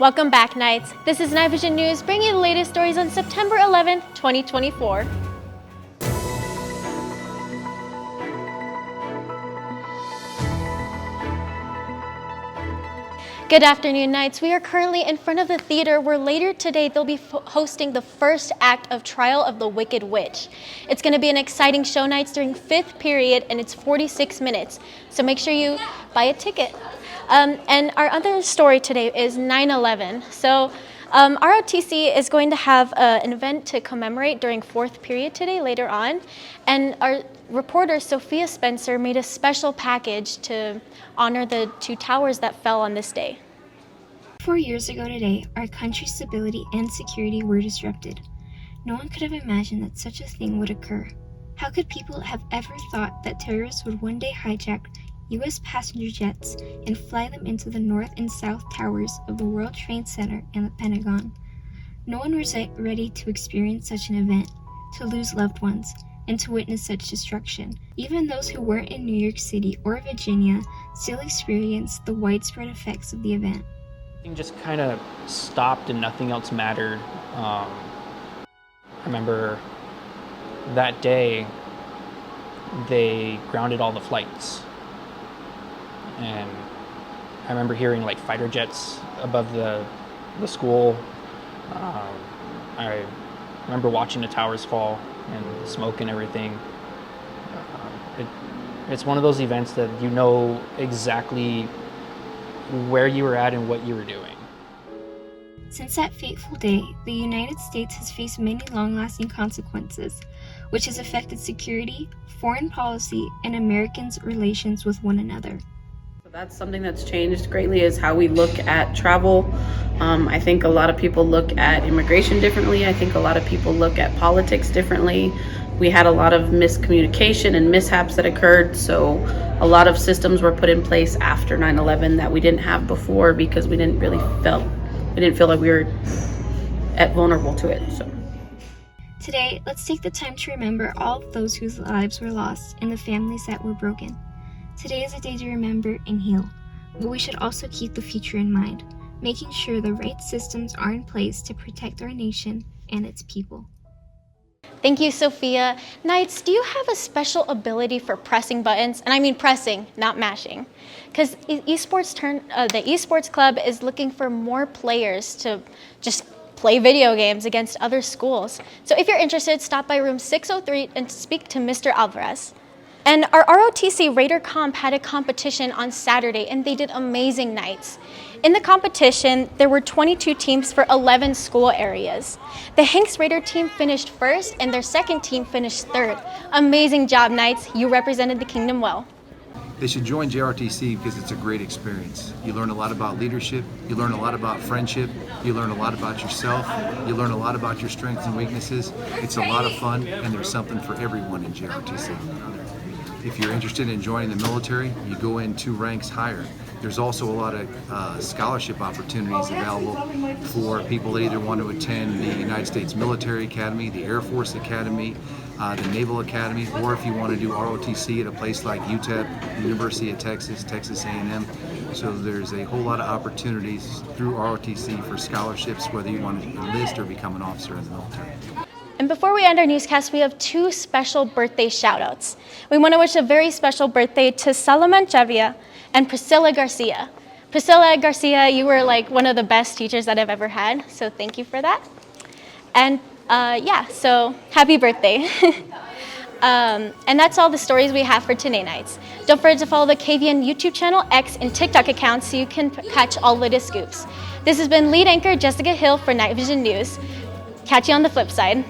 Welcome back, Knights. This is KnightVision News, bringing you the latest stories on September 11th, 2024. Good afternoon, Knights. We are currently in front of the theater where later today they'll be hosting the first act of Trial of the Wicked Witch. It's going to be an exciting show, Knights, during 5th period, and it's 46 minutes. So make sure you buy a ticket. And our other story today is 9/11. So ROTC is going to have an event to commemorate during 4th period today later on. And our reporter, Sophia Spencer, made a special package to honor the 2 towers that fell on this day. 4 years ago today, our country's stability and security were disrupted. No one could have imagined that such a thing would occur. How could people have ever thought that terrorists would one day hijack U.S. passenger jets and fly them into the North and South Towers of the World Trade Center and the Pentagon? No one was ready to experience such an event, to lose loved ones, and to witness such destruction. Even those who weren't in New York City or Virginia still experienced the widespread effects of the event. Everything just kind of stopped and nothing else mattered. I remember that day they grounded all the flights. And I remember hearing like fighter jets above the school. I remember watching the towers fall and the smoke and everything. It's one of those events that you know exactly where you were at and what you were doing. Since that fateful day, the United States has faced many long-lasting consequences, which has affected security, foreign policy, and Americans' relations with one another. That's something that's changed greatly, is how we look at travel. I think a lot of people look at immigration differently. I think a lot of people look at politics differently. We had a lot of miscommunication and mishaps that occurred, so a lot of systems were put in place after 9/11 that we didn't have before because we didn't feel like we were vulnerable to it. So today, let's take the time to remember all of those whose lives were lost and the families that were broken. Today is a day to remember and heal, but we should also keep the future in mind, making sure the right systems are in place to protect our nation and its people. Thank you, Sophia. Knights, do you have a special ability for pressing buttons? And I mean pressing, not mashing. Because the esports club is looking for more players to just play video games against other schools. So if you're interested, stop by room 603 and speak to Mr. Alvarez. And our ROTC Raider Comp had a competition on Saturday, and they did amazing, Knights. In the competition, there were 22 teams for 11 school areas. The Hanks Raider team finished first, and their second team finished third. Amazing job, Knights. You represented the kingdom well. They should join JRTC because it's a great experience. You learn a lot about leadership, you learn a lot about friendship, you learn a lot about yourself, you learn a lot about your strengths and weaknesses. It's a lot of fun, and there's something for everyone in JRTC. If you're interested in joining the military, you go in 2 ranks higher. There's also a lot of scholarship opportunities available for people that either want to attend the United States Military Academy, the Air Force Academy, the Naval Academy, or if you want to do ROTC at a place like UTEP, University of Texas, Texas A&M. So there's a whole lot of opportunities through ROTC for scholarships, whether you want to enlist or become an officer in the military. And before we end our newscast, we have 2 special birthday shout-outs. We want to wish a very special birthday to Salomon Chavia and Priscilla Garcia. Priscilla Garcia, you were like one of the best teachers that I've ever had, so thank you for that. And so happy birthday. And that's all the stories we have for today, Knights. Don't forget to follow the KVN YouTube channel, X, and TikTok accounts so you can catch all latest scoops. This has been lead anchor Jessica Hill for KnightVision News. Catch you on the flip side.